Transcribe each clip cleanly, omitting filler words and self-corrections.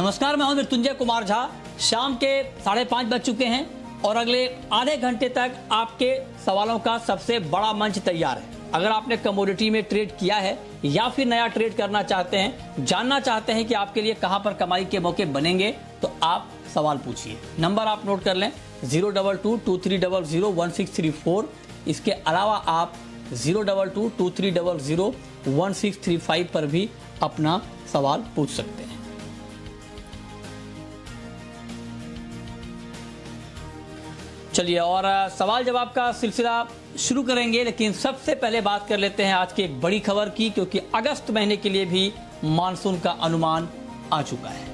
नमस्कार, मैं हूं मृत्युंजय कुमार झा। शाम के 5:30 बज चुके हैं और अगले आधे घंटे तक आपके सवालों का सबसे बड़ा मंच तैयार है। अगर आपने कमोडिटी में ट्रेड किया है या फिर नया ट्रेड करना चाहते हैं, जानना चाहते हैं कि आपके लिए कहां पर कमाई के मौके बनेंगे, तो आप सवाल पूछिए। नंबर आप नोट कर लें 02223001634। इसके अलावा आप 02223001635 पर भी अपना सवाल पूछ सकते हैं। चलिए और सवाल जवाब का सिलसिला शुरू करेंगे, लेकिन सबसे पहले बात कर लेते हैं आज की एक बड़ी खबर की, क्योंकि अगस्त महीने के लिए भी मानसून का अनुमान आ चुका है।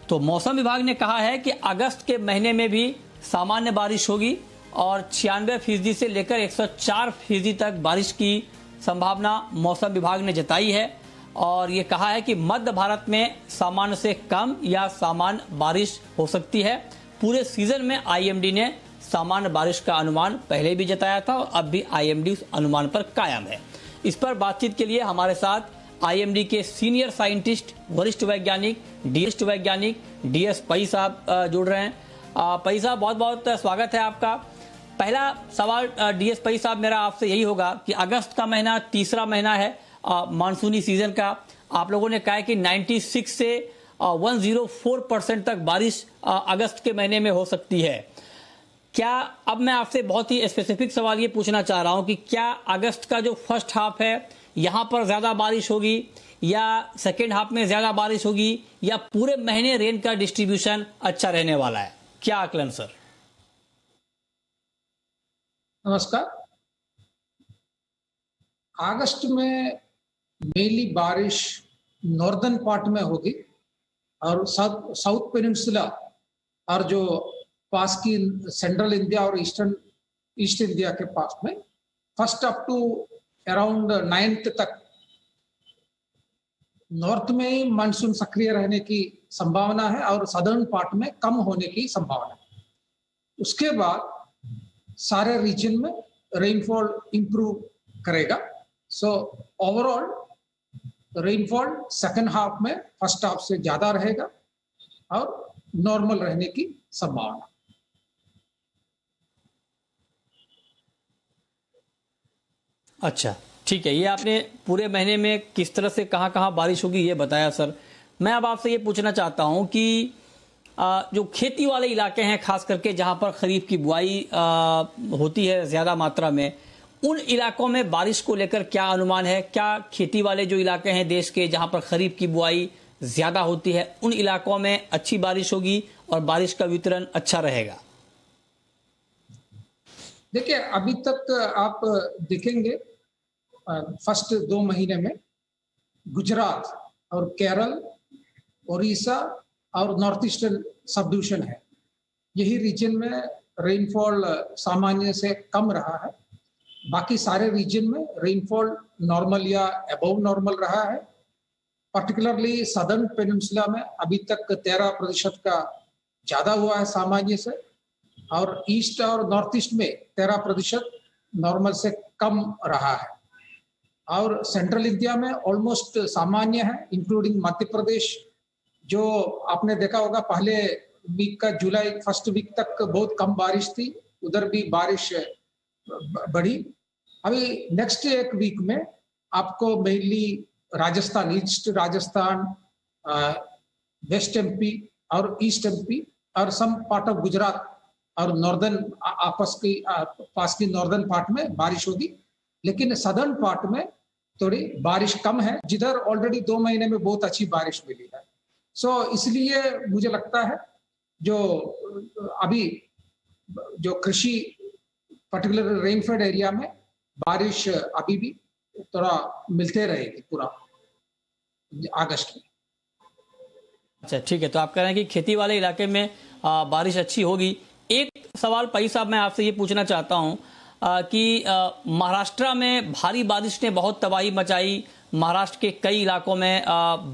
तो मौसम विभाग ने कहा है कि अगस्त के महीने में भी सामान्य बारिश होगी और 96% से लेकर 104% तक बारिश की संभावना मौसम विभाग ने जताई है। और ये कहा है कि मध्य भारत में सामान्य से कम या सामान्य बारिश हो सकती है। पूरे सीजन में आईएमडी ने सामान्य बारिश का अनुमान पहले भी जताया था और अब भी आईएमडी उस अनुमान पर कायम है। इस पर बातचीत के लिए हमारे साथ आईएमडी के सीनियर साइंटिस्ट, वरिष्ठ वैज्ञानिक डीएस पई साहब जुड़ रहे हैं। पई साहब, बहुत बहुत स्वागत है आपका। पहला सवाल डीएस पई साहब मेरा आपसे यही होगा कि अगस्त का महीना तीसरा महीना है मानसूनी सीजन का। आप लोगों ने कहा है कि 96 से 104% तक बारिश अगस्त के महीने में हो सकती है। क्या, अब मैं आपसे बहुत ही स्पेसिफिक सवाल ये पूछना चाह रहा हूं कि क्या अगस्त का जो फर्स्ट हाफ है यहां पर ज्यादा बारिश होगी या सेकेंड हाफ में ज्यादा बारिश होगी, या पूरे महीने रेन का डिस्ट्रीब्यूशन अच्छा रहने वाला है? क्या आकलन सर? नमस्कार। अगस्त में मेनली बारिश नॉर्दर्न पार्ट में होगी और साउथ पेनिनसुला और जो पास की सेंट्रल इंडिया और ईस्ट इंडिया के पास में first up to around 9th तक नॉर्थ में ही मानसून सक्रिय रहने की संभावना है और सदर्न पार्ट में कम होने की संभावना है। उसके बाद सारे रीजन में रेनफॉल इंप्रूव करेगा। So overall rainfall second half में फर्स्ट हाफ से ज्यादा रहेगा और नॉर्मल रहने की संभावना। अच्छा, ठीक है। ये आपने पूरे महीने में किस तरह से कहां-कहां बारिश होगी ये बताया सर। मैं अब आपसे ये पूछना चाहता हूं कि जो खेती वाले इलाके हैं, खास करके जहां पर खरीफ की बुआई होती है ज्यादा मात्रा में, उन इलाकों में बारिश को लेकर क्या अनुमान है? क्या खेती वाले जो इलाके हैं देश के जहां पर खरीफ की बुआई ज्यादा होती है, उन इलाकों में अच्छी बारिश होगी और बारिश का वितरण अच्छा रहेगा? देखिए, अभी तक आप देखेंगे फर्स्ट 2 महीने में गुजरात और केरल, ओडिशा और नॉर्थ ईस्टर्न सब डिवीजन है, यही रीजन में रेनफॉल सामान्य से कम रहा है। बाकी सारे रीजन में रेनफॉल नॉर्मल या अबव नॉर्मल रहा है। पर्टिकुलरली सदर्न पेनिनसुला में अभी तक 13% का ज्यादा हुआ है सामान्य से, और ईस्ट और नॉर्थ ईस्ट में 13% नॉर्मल से कम रहा है। और सेंट्रल इंडिया में ऑलमोस्ट सामान्य है, इंक्लूडिंग मध्य प्रदेश। जो आपने देखा होगा पहले वीक का जुलाई फर्स्ट वीक तक बहुत कम बारिश थी, उधर भी बारिश बढ़ी। अभी नेक्स्ट एक वीक में आपको mainly Rajasthan, east Rajasthan, waste MP और ईस्ट एमपी और सम पार्ट ऑफ गुजरात और नॉर्दर्न पास की नॉर्दर्न पार्ट में बारिश होगी। लेकिन सदर्न पार्ट में थोड़ी बारिश कम है, जिधर ऑलरेडी 2 महीने में बहुत अच्छी बारिश मिली है। इसलिए मुझे लगता है जो अभी जो कृषि पर्टिकुलर रेनफेड एरिया में बारिश अभी भी थोड़ा मिलते रहेगी पूरा अगस्त में। अच्छा, ठीक है। तो आप कह रहे हैं कि खेती वाले इलाके में बारिश अच्छी होगी। एक सवाल पई साहब मैं आपसे ये पूछना चाहता हूं कि महाराष्ट्र में भारी बारिश ने बहुत तबाही मचाई। महाराष्ट्र के कई इलाकों में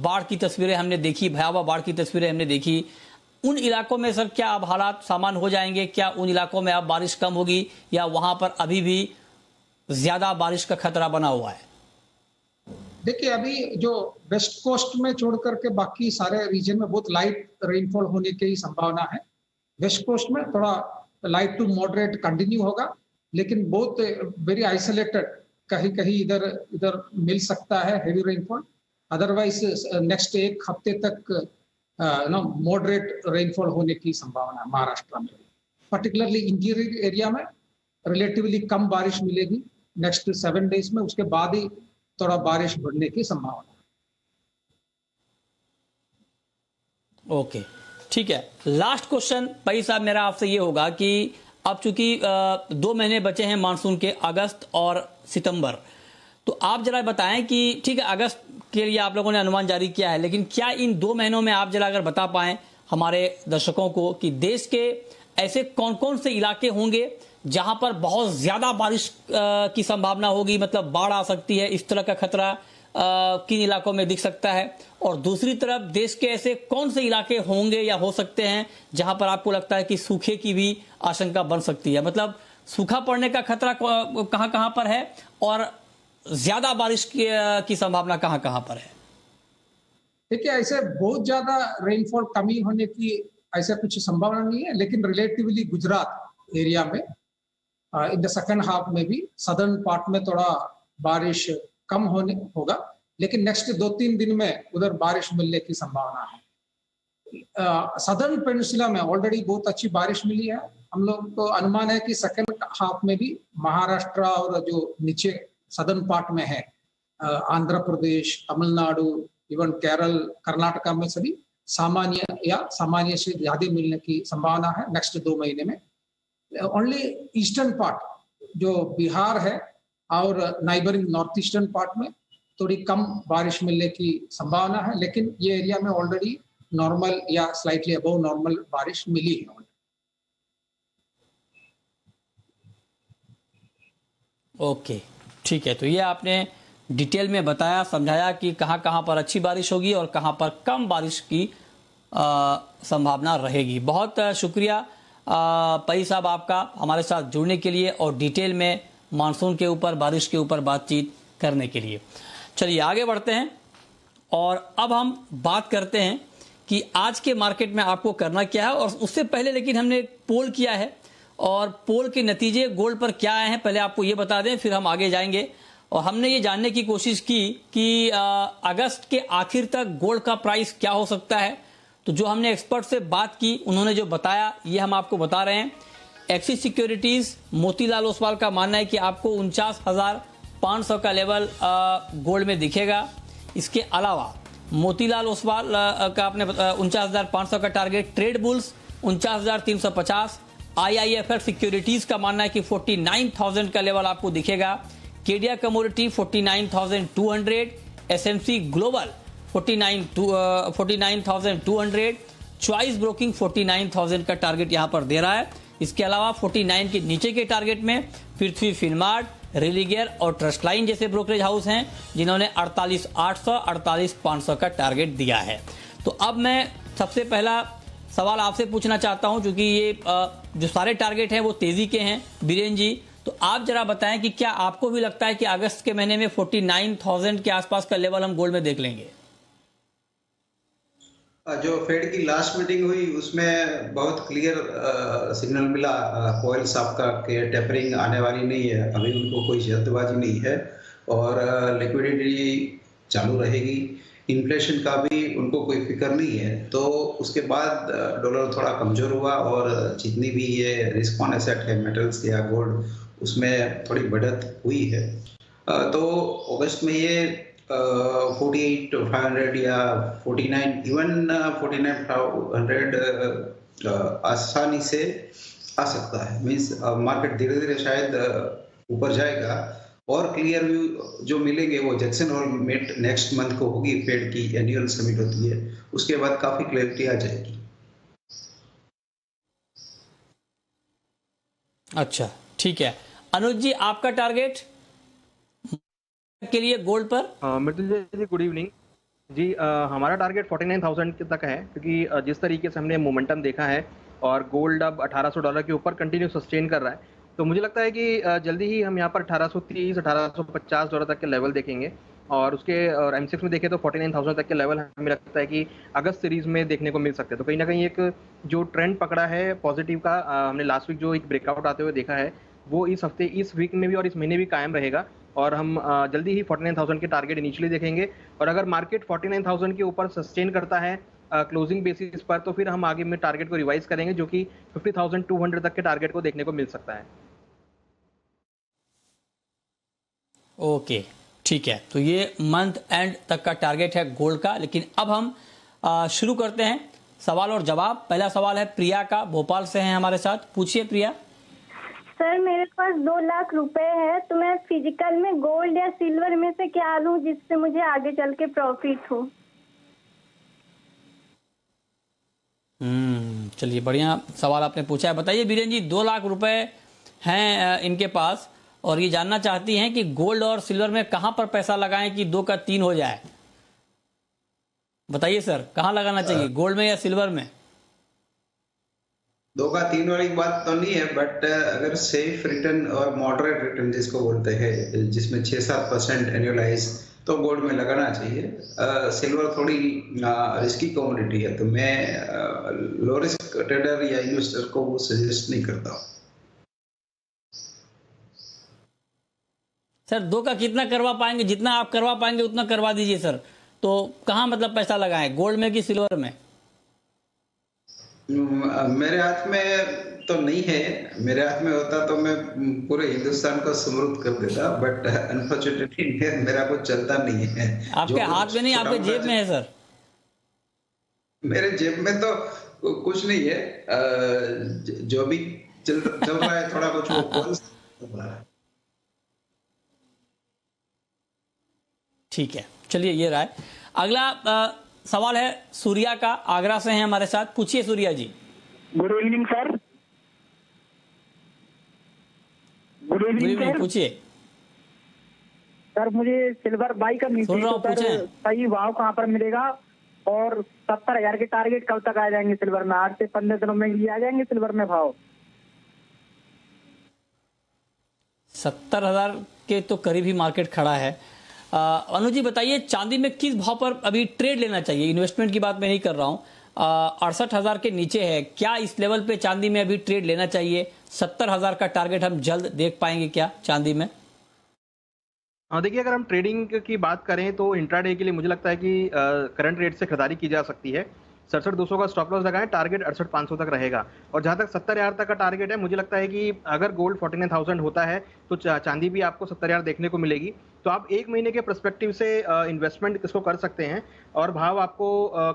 बाढ़ की तस्वीरें हमने देखी, भयावह बाढ़ की तस्वीरें हमने देखी। उन इलाकों में सर क्या अब हालात सामान्य हो जाएंगे? क्या उन इलाकों में अब बारिश कम होगी या वहां पर अभी भी ज्यादा बारिश का खतरा बना हुआ है? देखिए, अभी जो वेस्ट कोस्ट में छोड़ करके बाकी सारे रीजन में बहुत लाइट रेनफॉल होने की संभावना है। वेस्ट कोस्ट में थोड़ा लाइट टू मॉडरेट कंटिन्यू होगा, लेकिन बहुत वेरी आइसोलेटेड कहीं कहीं इधर इधर मिल सकता है हेवी रेनफॉल। अदरवाइज नेक्स्ट एक हफ्ते तक मॉडरेट रेनफॉल होने की संभावना है महाराष्ट्र में। पर्टिकुलरली इंटीरियर एरिया में रिलेटिवली कम बारिश मिलेगी नेक्स्ट 7 डेज में, उसके बाद ही थोड़ा बारिश बढ़ने की संभावना है। ओके, ठीक है। लास्ट क्वेश्चन भाई साहब मेरा आपसे ये होगा कि अब चूंकि 2 महीने बचे हैं मानसून के, अगस्त और सितंबर, तो आप जरा बताएं कि ठीक है अगस्त के लिए आप लोगों ने अनुमान जारी किया है, लेकिन क्या इन 2 महीनों में आप जरा अगर बता पाएं हमारे दर्शकों को कि देश के ऐसे कौन कौन से इलाके होंगे जहां पर बहुत ज्यादा बारिश की संभावना होगी, मतलब बाढ़ आ सकती है, इस तरह का खतरा किन इलाकों में दिख सकता है, और दूसरी तरफ देश के ऐसे कौन से इलाके होंगे या हो सकते हैं जहां पर आपको लगता है कि सूखे की भी आशंका बन सकती है, मतलब सूखा पड़ने का खतरा कहां कहां पर है और ज्यादा बारिश की संभावना कहां कहां पर है? देखिए, ऐसे बहुत ज्यादा रेनफॉल कमी होने की ऐसा कुछ संभावना नहीं है, लेकिन रिलेटिवली गुजरात एरिया में इन द सेकंड हाफ में भी सदर्न पार्ट में थोड़ा बारिश कम होने होगा, लेकिन नेक्स्ट 2-3 दिन में उधर बारिश मिलने की संभावना है। सदर्न पेनिनसुला में ऑलरेडी बहुत अच्छी बारिश मिली है। हम लोग को अनुमान है कि सेकंड हाफ में भी महाराष्ट्र और जो नीचे सदर्न पार्ट में है आंध्र प्रदेश, तमिलनाडु, इवन केरल, कर्नाटका में सभी सामान्य या सामान्य से ज्यादा मिलने की संभावना है नेक्स्ट 2 महीने में। ओनली ईस्टर्न पार्ट जो बिहार है और नाइबरिंग नॉर्थ ईस्टर्न पार्ट में थोड़ी कम बारिश मिलने की संभावना है, लेकिन ये एरिया में ऑलरेडी नॉर्मल या स्लाइटली अबव नॉर्मल बारिश मिली है। ओके, ठीक है। तो ये आपने डिटेल में बताया, समझाया कि कहां कहां पर अच्छी बारिश होगी और कहां पर कम बारिश की संभावना रहेगी। बहुत शुक्रिया पई साहब आपका हमारे साथ जुड़ने के लिए और डिटेल में मानसून के ऊपर, बारिश के ऊपर बातचीत करने के लिए। चलिए आगे बढ़ते हैं और अब हम बात करते हैं कि आज के मार्केट में आपको करना क्या है। और उससे पहले लेकिन हमने एक पोल किया है और पोल के नतीजे गोल्ड पर क्या आए हैं पहले आपको ये बता दें, फिर हम आगे जाएंगे। और हमने ये जानने की कोशिश की कि अगस्त के आखिर तक गोल्ड का प्राइस क्या हो सकता है। तो जो हमने एक्सपर्ट से बात की उन्होंने जो बताया ये हम आपको बता रहे हैं। एक्सिस सिक्योरिटीज मोतीलाल ओसवाल का मानना है कि आपको 49,500 का लेवल गोल्ड में दिखेगा। इसके अलावा मोतीलाल ओसवाल का अपने 49,500 का target, trade bulls 49,350, IIFL securities का मानना है कि 49,000 का लेवल आपको दिखेगा। Kedia commodity 49,200, SMC global 49,200, choice broking 49,000 का टारगेट यहां पर दे रहा है। इसके अलावा 49 के नीचे के टारगेट में पृथ्वी फिनमार्ट, रिलीगियर और ट्रस्ट लाइन जैसे ब्रोकरेज हाउस हैं जिन्होंने 48,800, 48,500 का टारगेट दिया है। तो अब मैं सबसे पहला सवाल आपसे पूछना चाहता हूं, क्योंकि ये जो सारे टारगेट हैं वो तेजी के हैं। बीरेन जी, तो आप जरा बताएं कि क्या आपको भी लगता है कि अगस्त के महीने में 49,000 के आसपास का लेवल हम गोल्ड में देख लेंगे? जो फेड की लास्ट मीटिंग हुई उसमें बहुत क्लियर सिग्नल मिला पॉयल साहब का कि टेपरिंग आने वाली नहीं है, अभी उनको कोई जल्दबाजी नहीं है और लिक्विडिटी चालू रहेगी। इन्फ्लेशन का भी उनको कोई फिक्र नहीं है। तो उसके बाद डॉलर थोड़ा कमजोर हुआ और जितनी भी ये रिस्क ऑन एसेट है मेटल्स या गोल्ड उसमें थोड़ी बढ़त हुई है। तो अगस्त में ये 48,500 या 49 इवन 49,500 आसानी से आ सकता है। मीन्स मार्केट धीरे धीरे शायद ऊपर जाएगा और क्लियर व्यू जो मिलेंगे वो Jackson Hole meet next month को होगी। फेड की एनुअल समिट होती है, उसके बाद काफी क्लैरिटी आ जाएगी। अच्छा, ठीक है। अनुज जी, आपका टारगेट के लिए गोल्ड पर? मित्तल जी गुड इवनिंग। जी हमारा टारगेट 49,000 के तक है, क्योंकि जिस तरीके से हमने मोमेंटम देखा है और गोल्ड अब $1800 के ऊपर कंटिन्यू सस्टेन कर रहा है, तो मुझे लगता है कि जल्दी ही हम यहाँ पर 1830 $1850 तक के लेवल देखेंगे। और उसके और M6 में देखें तो 49,000 तक के लेवल हमें लगता है कि अगस्त सीरीज में देखने को मिल सकते हैं। तो कहीं ना कहीं एक जो ट्रेंड पकड़ा है पॉजिटिव का, हमने लास्ट वीक जो एक ब्रेकआउट आते हुए देखा है, वो इस हफ्ते, इस वीक में भी और इस महीने भी कायम रहेगा। और हम जल्दी ही 49,000 के टारगेट इनिशियली देखेंगे। और अगर मार्केट 49,000 के ऊपर सस्टेन करता है क्लोजिंग बेसिस पर, तो फिर हम आगे में टारगेट को रिवाइज करेंगे, जो कि 50,200 तक के टारगेट को देखने को मिल सकता है। ओके, ठीक है। तो ये मंथ एंड तक का टारगेट है गोल्ड का। लेकिन अब हम शुरू करते हैं सवाल और जवाब। पहला सवाल है प्रिया का, भोपाल से हैं हमारे साथ। पूछिए प्रिया। सर मेरे पास 2 लाख रुपए है, तो मैं फिजिकल में गोल्ड या सिल्वर में से क्या लूं जिससे मुझे आगे चल के प्रॉफिट हो? चलिए, बढ़िया सवाल आपने पूछा है। बताइए बीरेन जी, 2 लाख रुपए हैं इनके पास और ये जानना चाहती हैं कि गोल्ड और सिल्वर में कहां पर पैसा लगाएं कि 2 का 3 हो जाए। बताइए सर, कहां लगाना चाहिए, गोल्ड में या सिल्वर में? 2 का 3 वाली बात तो नहीं है, बट अगर सेफ रिटर्न और मॉडरेट रिटर्न जिसको बोलते हैं, जिसमें 6-7% एनुअलाइज, तो गोल्ड में लगाना चाहिए। सिल्वर थोड़ी रिस्की कमोडिटी है, तो मैं लो रिस्क ट्रेडर या इन्वेस्टर को वो सजेस्ट नहीं करता हूँ। सर 2 का कितना करवा पाएंगे? जितना आप करवा पाएंगे उतना करवा दीजिए सर। तो कहाँ मतलब पैसा लगाएं, गोल्ड में कि सिल्वर में? मेरे हाथ में तो नहीं है। मेरे हाथ में होता तो मैं पूरे हिंदुस्तान को समृद्ध कर देता, बट अनफॉर्चुनेटली मेरा कुछ चलता नहीं है। आपके हाथ में नहीं, आपके जेब में है सर। मेरे जेब में तो कुछ नहीं है। जो भी चल रहा है थोड़ा कुछ वो ठीक है, चलिए ये रहा है। अगला सवाल है सूर्या का, आगरा से हैं हमारे साथ। पूछिए Surya ji. Good evening sir. Good good evening evening, sir. पूछिए। सर मुझे सिल्वर बाई करनी सुन थी, रहा तो हूं, सर पूछें। सही भाव कहाँ पर मिलेगा? और 70,000 के टारगेट कब तक आ जाएंगे सिल्वर में? 8 से 15 दिनों में ये आ जाएंगे सिल्वर में भाव? 70,000 के तो करीब ही मार्केट खड़ा है। अनु जी बताइए, चांदी में किस भाव पर अभी ट्रेड लेना चाहिए? इन्वेस्टमेंट की बात मैं नहीं कर रहा हूं। 68,000 के नीचे है, क्या इस लेवल पे चांदी में अभी ट्रेड लेना चाहिए? 70,000 का टारगेट हम जल्द देख पाएंगे क्या चांदी में? देखिए, अगर हम ट्रेडिंग की बात करें तो इंट्राडे के लिए मुझे लगता है कि करंट रेट से खरीदारी की जा सकती है। 67,200 का स्टॉप लॉस लगाएं, टारगेट 68,500 तक रहेगा। और जहां तक 70,000 तक का टारगेट है, मुझे लगता है कि अगर गोल्ड 49,000 होता है तो चांदी भी आपको 70,000 देखने को मिलेगी। तो आप 1 महीने के पर्सपेक्टिव से इन्वेस्टमेंट इसको कर सकते हैं। और भाव आपको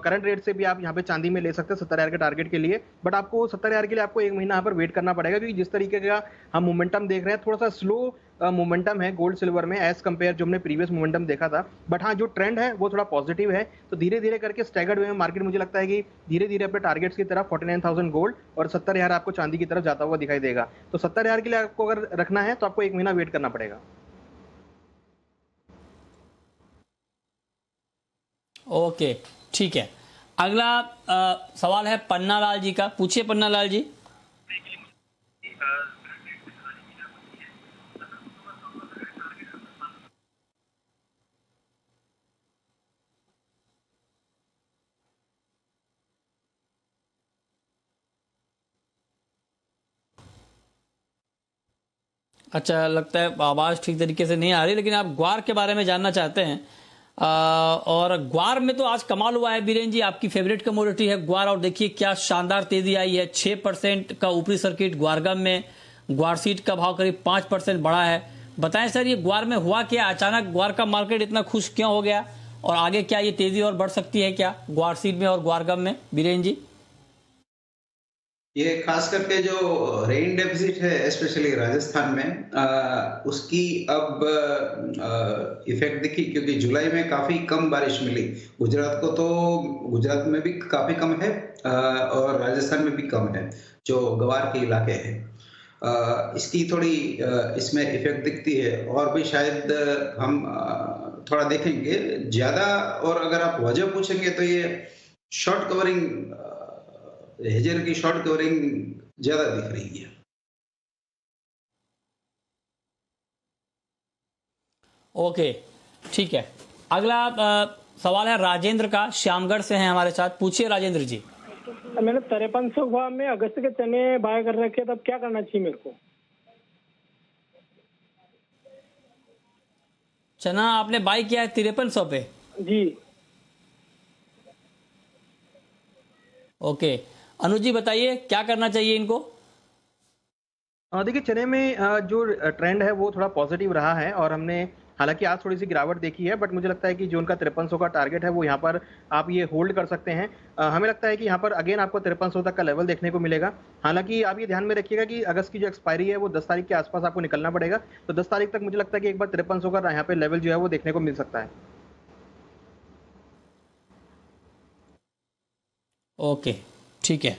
करंट रेट से भी आप यहाँ पे चांदी में ले सकते हैं 70,000 के टारगेट के लिए। बट आपको 70,000 के लिए आपको 1 महीना यहाँ पर वेट करना पड़ेगा, क्योंकि जिस तरीके का हम मोमेंटम देख रहे हैं, थोड़ा सा स्लो मोमेंटम है गोल्ड सिल्वर में एज कंपेयर जो हमने प्रीवियस मोमेंटम देखा था। बट हाँ, जो ट्रेंड है वो थोड़ा पॉजिटिव है। तो धीरे धीरे करके स्टैगर्ड वे में मार्केट मुझे लगता है कि धीरे धीरे अपने टारगेट्स की तरफ 49,000 गोल्ड और 70,000 आपको चांदी की तरफ जाता हुआ दिखाई देगा। तो 70,000 के लिए आपको अगर रखना है तो आपको 1 महीना वेट करना पड़ेगा। ओके, ठीक है। अगला सवाल है पन्ना लाल जी का। पूछिए पन्ना लाल जी। अच्छा, लगता है आवाज़ ठीक तरीके से नहीं आ रही, लेकिन आप ग्वार के बारे में जानना चाहते हैं। और ग्वार में तो आज कमाल हुआ है बीरेन जी, आपकी फेवरेट कमोडिटी है ग्वार, और देखिए क्या शानदार तेजी आई है। 6% का ऊपरी सर्किट ग्वारगम में, ग्वार सीट का भाव करीब 5% बढ़ा है। बताएं सर, ये ग्वार में हुआ क्या? अचानक ग्वार का मार्केट इतना खुश क्यों हो गया, और आगे क्या ये तेजी और बढ़ सकती है क्या ग्वार सीट में और ग्वारगम में, बीरेन जी? ये खास करके जो रेन डेफिसिट है स्पेशली राजस्थान में, उसकी अब इफेक्ट दिखी, क्योंकि जुलाई में काफी कम बारिश मिली। गुजरात में भी काफी कम है और राजस्थान में भी कम है, जो गवार के इलाके हैं। इसकी थोड़ी इसमें इफेक्ट दिखती है। और भी शायद हम थोड़ा देखेंगे ज्यादा। और अगर आप वजह पूछेंगे तो ये शॉर्ट कवरिंग, हेजर की शॉर्ट कवरिंग ज्यादा दिख रही है। ओके, ठीक है। अगला सवाल है राजेंद्र का, श्यामगढ़ से हैं हमारे साथ। पूछिए राजेंद्र जी। मैंने 5300 हुआ में अगस्त के चने बाय कर रखे, तब क्या करना चाहिए मेरे को? चना आपने बाय किया है 5300 पे? जी। ओके, अनुज जी बताइए क्या करना चाहिए इनको? देखिए, चने में जो ट्रेंड है वो थोड़ा पॉजिटिव रहा है और हमने हालांकि आज थोड़ी सी गिरावट देखी है, बट मुझे लगता है कि जो उनका 5300 का टारगेट है वो यहाँ पर आप ये होल्ड कर सकते हैं। हमें लगता है कि यहाँ पर अगेन आपको 5300 तक का लेवल देखने को मिलेगा। हालांकि आप ये ध्यान में रखिएगा कि अगस्त की जो एक्सपायरी है वो 10 तारीख के आसपास आपको निकलना पड़ेगा, तो 10 तारीख तक मुझे लगता है कि एक बार 5300 का यहाँ पे लेवल जो है वो देखने को मिल सकता है। ओके, ठीक है।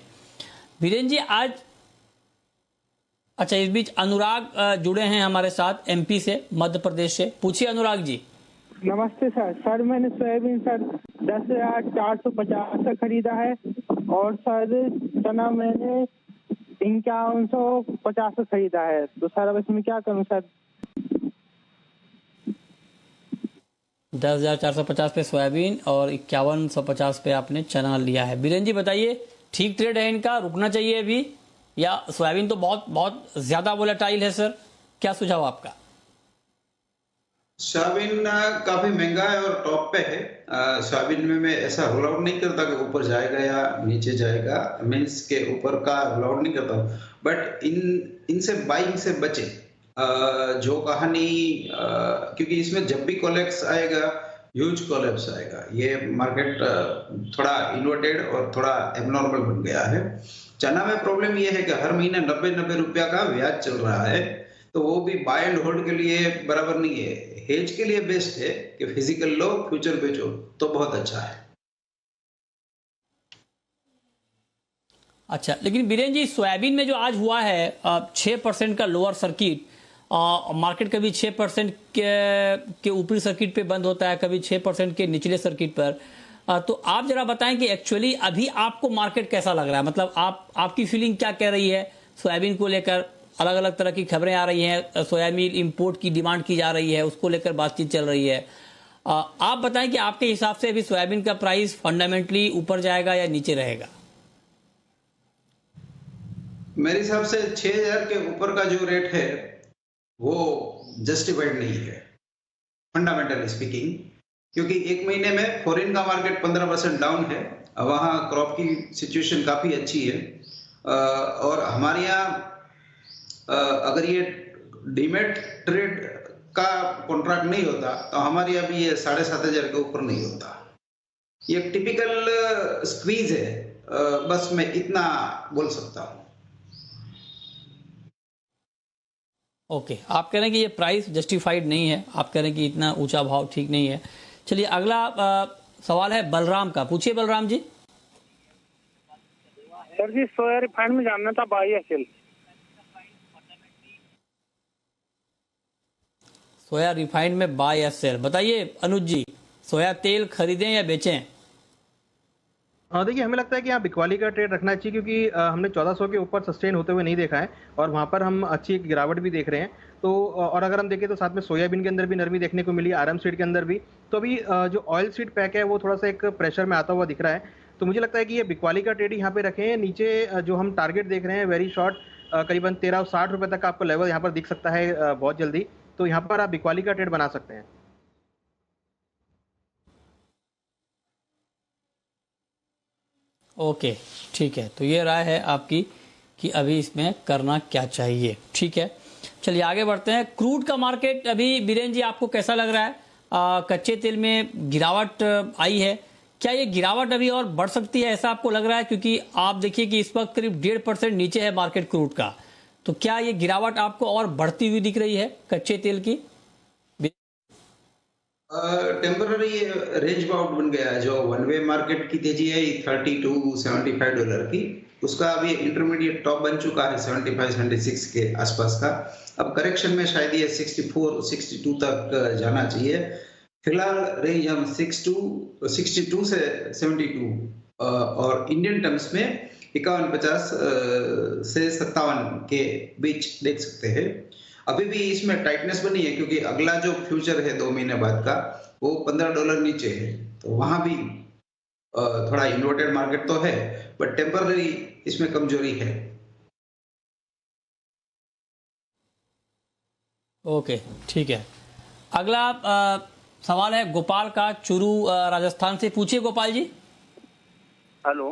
वीरेंद्र जी आज, अच्छा इस बीच अनुराग जुड़े हैं हमारे साथ एमपी से, मध्य प्रदेश से। पूछिए अनुराग जी। नमस्ते सर। सर मैंने सोयाबीन सर 10,450 का खरीदा है और सर चना मैंने 5150 का खरीदा है, तो सर अब इसमें क्या करूं सर? 10,450 पे सोयाबीन और 5150 पे आपने चना लिया है। बीरेन जी बताइए, ठीक ट्रेड है इनका, रुकना चाहिए अभी, या सोयाबीन तो बहुत बहुत ज्यादा वोलेटाइल है सर, क्या सुझाव आपका? सोयाबीन काफी महंगा है और टॉप पे है। सोयाबीन में मैं ऐसा रोल आउट नहीं करता कि ऊपर जाएगा या नीचे जाएगा, मीन्स के ऊपर का रोल आउट नहीं करता, बट इनसे बाइंग से बचे। जो कहानी क्योंकि इसमें जब भी कोलैप्स आएगा, ह्यूज कोलैप्स आएगा। ये मार्केट थोड़ा इन्वर्टेड और थोड़ा एबनॉर्मल बन गया है। चना में प्रॉब्लम ये है कि हर महीने 90 रुपया का ब्याज चल रहा है, तो वो भी बाय एंड होल्ड के लिए बराबर नहीं है। हेज के लिए बेस्ट है कि फिजिकल लो, फ्यूचर बेचो, तो बहुत अच्छा है। अच्छा, लेकिन बीरेन जी सोयाबीन में जो आज हुआ है 6% का लोअर सर्किट, मार्केट कभी 6% के ऊपरी सर्किट पे बंद होता है, कभी 6% के निचले सर्किट पर, तो आप जरा बताएं कि एक्चुअली अभी आपको मार्केट कैसा लग रहा है? मतलब आपकी फीलिंग क्या कह रही है सोयाबीन को लेकर? अलग अलग तरह की खबरें आ रही हैं, सोयाबीन इंपोर्ट की डिमांड की जा रही है, उसको लेकर बातचीत चल रही है। आप बताएं कि आपके हिसाब से अभी सोयाबीन का प्राइस फंडामेंटली ऊपर जाएगा या नीचे रहेगा? मेरे हिसाब से 6000 के ऊपर का जो रेट है वो जस्टिफाइड नहीं है फंडामेंटली स्पीकिंग, क्योंकि एक महीने में फॉरेन का मार्केट 15% डाउन है, वहाँ क्रॉप की सिचुएशन काफी अच्छी है। और हमारे यहाँ अगर ये डीमेट ट्रेड का कॉन्ट्रैक्ट नहीं होता तो हमारे यहाँ भी ये 7500 के ऊपर नहीं होता। ये टिपिकल स्क्वीज है, बस मैं इतना बोल सकता हूँ। ओके, आप कह रहे हैं कि ये प्राइस जस्टिफाइड नहीं है, आप कह रहे हैं कि इतना ऊंचा भाव ठीक नहीं है। चलिए अगला सवाल है बलराम का। पूछिए बलराम जी। सर जी सोया रिफाइंड में जानना था बाई या सेल। सोया रिफाइंड में बाय या सेल, बताइए अनुज जी, सोया तेल खरीदें या बेचें? देखिए, हमें लगता है कि यहाँ बिकवाली का ट्रेड रखना चाहिए, क्योंकि हमने 1400 के ऊपर सस्टेन होते हुए नहीं देखा है और वहाँ पर हम अच्छी एक गिरावट भी देख रहे हैं। तो और अगर हम देखें तो साथ में सोयाबीन के अंदर भी नरमी देखने को मिली, आरएम सीड के अंदर भी। तो अभी जो ऑयल सीड पैक है वो थोड़ा सा एक प्रेशर में आता हुआ दिख रहा है, तो मुझे लगता है कि ये बिकवाली का ट्रेड यहाँ पे रखें। नीचे जो हम टारगेट देख रहे हैं वेरी शॉर्ट, करीबन 1360 रुपये तक का आपको लेवल यहाँ पर दिख सकता है बहुत जल्दी, तो यहाँ पर आप बिकवाली का ट्रेड बना सकते हैं। ओके, ठीक है, तो ये राय है आपकी कि अभी इसमें करना क्या चाहिए। ठीक है, चलिए आगे बढ़ते हैं। क्रूड का मार्केट अभी बीरेन जी आपको कैसा लग रहा है? कच्चे तेल में गिरावट आई है, क्या ये गिरावट अभी और बढ़ सकती है, ऐसा आपको लग रहा है? क्योंकि आप देखिए कि इस वक्त करीब 1.5% नीचे है मार्केट क्रूड का, तो क्या ये गिरावट आपको और बढ़ती हुई दिख रही है कच्चे तेल की? टेम्पररी रेंज बाउंड बन गया है। जो वन वे मार्केट की तेजी है $30 to $75 की, उसका अभी इंटरमीडिएट टॉप बन चुका है 75-76 के आसपास का। अब करेक्शन में शायद ये 64-62 तक जाना चाहिए। फिलहाल रेंज हम 62 से 72 और इंडियन टर्म्स में 51-50 से 57 के बीच देख सकते हैं। अभी भी इसमें टाइटनेस बनी है क्योंकि अगला जो फ्यूचर है 2 महीने बाद का वो $15 नीचे है, तो वहां भी थोड़ा इन्वर्टेड मार्केट तो है, बट टेम्पररी इसमें कमजोरी है। ओके, ठीक है। अगला सवाल है गोपाल का, चूरू राजस्थान से। पूछिए गोपाल जी। हेलो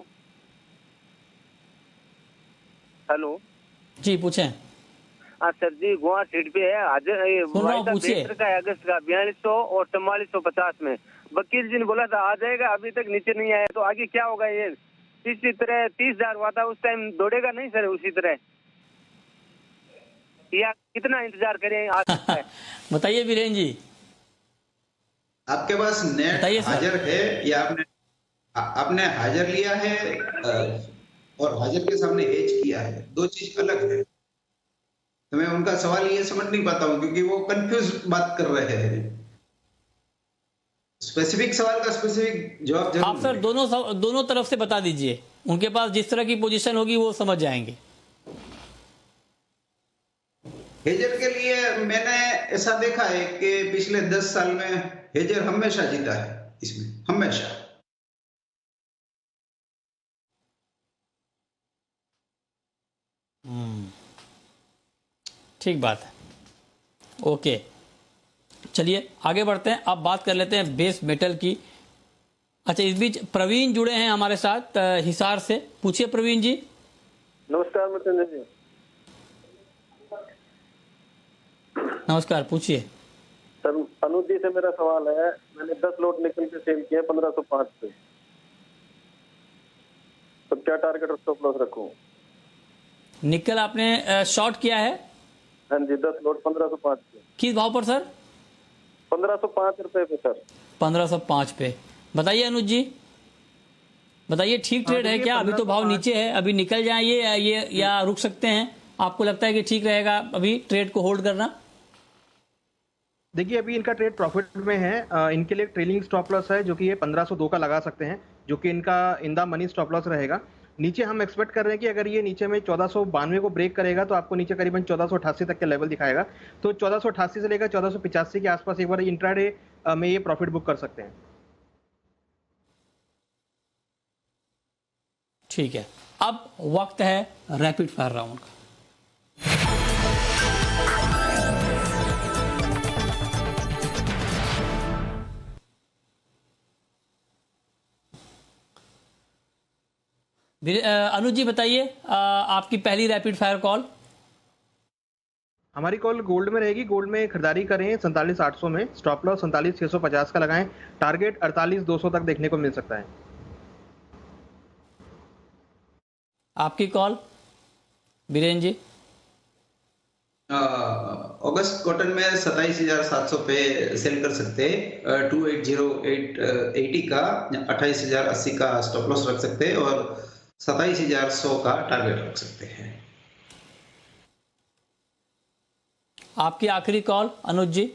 हेलो जी पूछें। हाँ सर जी, गोवा सीट पे है आज सुन रहा हूँ, पूछिए। का है अगस्त का 4200 और 4450 में। वकील जी ने बोला था आ जाएगा, अभी तक नीचे नहीं आया, तो आगे क्या होगा? ये इसी तरह 30,000 हुआ था उस टाइम, दौड़ेगा नहीं सर उसी तरह, या कितना इंतजार करें? आ सकता है बताइए वीरेन जी। आपके पास नेट हाजिर है या आपने हाजिर लिया है और हाजिर के सामने हेज किया है, दो चीज अलग है। तो मैं उनका सवाल ये समझ नहीं पाता हूँ क्योंकि वो कंफ्यूज बात कर रहे हैं। स्पेसिफिक सवाल का स्पेसिफिक जवाब जरूर। आप सर दोनों तरफ से बता दीजिए, उनके पास जिस तरह की पोजीशन होगी वो समझ जाएंगे। हेजर के लिए मैंने ऐसा देखा है कि पिछले 10 साल में हेजर हमेशा जीता है, इसमें हमेशा। ठीक बात है। ओके, चलिए आगे बढ़ते हैं। अब बात कर लेते हैं बेस मेटल की। अच्छा, इस बीच प्रवीण जुड़े हैं हमारे साथ हिसार से। पूछिए प्रवीण जी। नमस्कार मृत्युंजय जी। नमस्कार, पूछिए। सर अनुज जी से मेरा सवाल है, मैंने 10 लोट निकल के सेल किया 1505 पे, तो क्या टारगेट और स्टॉप लॉस रखूं? निकल आपने शॉर्ट किया है? हाँ जी, 10 लोट 1505 पे। किस भाव पर सर? 1505 रुपए पे सर। 1505 पे। बताइए अनुज जी, बताइए ठीक ट्रेड है क्या? अभी तो भाव नीचे है, अभी निकल जाए ये या रुक सकते हैं? आपको लगता है कि ठीक रहेगा अभी ट्रेड को होल्ड करना? देखिए अभी इनका ट्रेड प्रॉफिट में है। इनके लिए ट्रेलिंग स्टॉप लॉस है जो कि ये 1502 का लगा सकते हैं, जो कि इनका in the money stop loss रहेगा। नीचे हम एक्सपेक्ट कर रहे हैं कि अगर ये नीचे में 1492 को ब्रेक करेगा तो आपको नीचे करीबन 1488 तक के लेवल दिखाएगा। तो 1488 से लेकर 1485 के आसपास एक बार इंट्राडे में ये प्रॉफिट बुक कर सकते हैं। ठीक है, अब वक्त है रैपिड फायर राउंड का। अनुज जी बताइए, आपकी पहली रैपिड फायर कॉल। हमारी कॉल गोल्ड में रहेगी। गोल्ड में खरीदारी करें 47,800 में, स्टॉप लॉस 47,650 का लगाएं, टारगेट 48,200 तक देखने को मिल सकता है। आपकी कॉल बीरेन जी। अगस्त कॉटन में 27,700 पे सेल कर सकते हैं। 280880 का 28,080 का स्टॉप लॉस रख सकते हैं और 27,100 का टारगेट रख सकते हैं। आपकी आखिरी कॉल अनुज जी।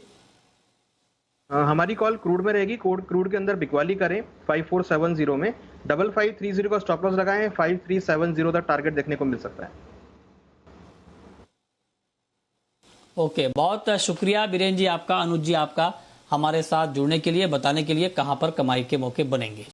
हमारी कॉल क्रूड में रहेगी। क्रूड के अंदर बिकवाली करें 5470 में, 5530 का स्टॉप लॉस लगाएं, 5370 तक टारगेट देखने को मिल सकता है। ओके, बहुत शुक्रिया बीरेन जी आपका, अनुज जी आपका, हमारे साथ जुड़ने के लिए, बताने के लिए कहां पर कमाई के मौके बनेंगे।